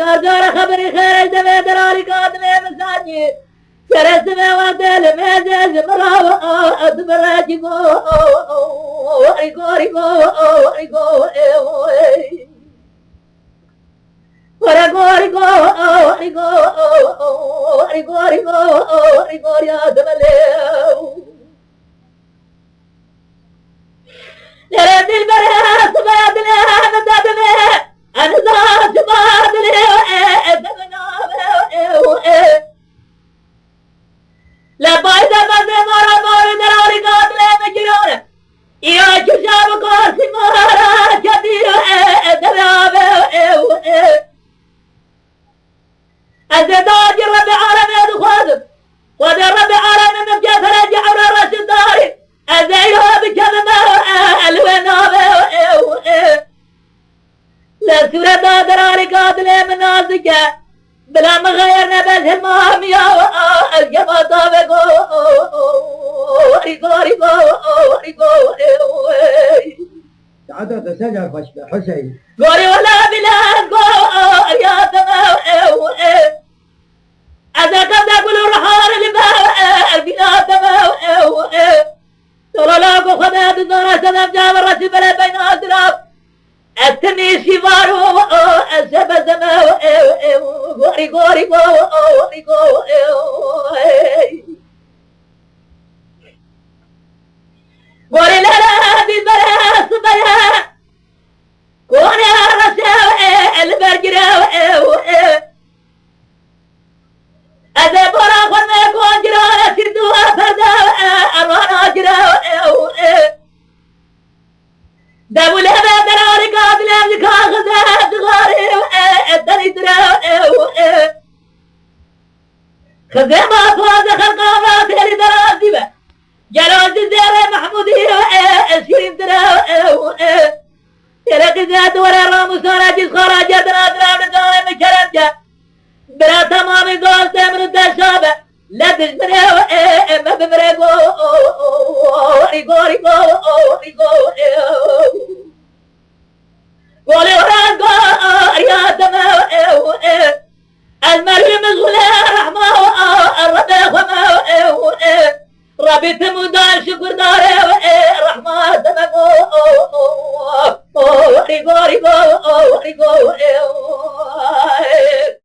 دار خبري خير دمي دراري قادمي مساجي كرسمي ودل ميزيز مراوة أدبراجي ريقو ريقو ريقو ريقو يا دمليو لرد البريات بادلي أنا دادلي أنا ذات بادلي لا بايدة بادلي مارا مارا دراري قادلي مجرونة يا ششاب قاسي مارا جدير درابي أزداد رب عالمي أدخوذب وذا رب عالمي مبجا فرجع رأس الداري أزيها بكذبه الونابه لا سورة دراري قادلي منازجة بلا مغيرنا بس المهمية الجبا طابقو ريقو ريقو ريقو تعدد سجع فشل حسين قولي ولا بلاد قول يا سماو أذا قد أقول الرحال اللي بلاد سماو ترى لاقو خذات الدورة سلام جاب الرسي بلا بين أسراف التميسي بارو السبا سماو قولي قولي قولي قولي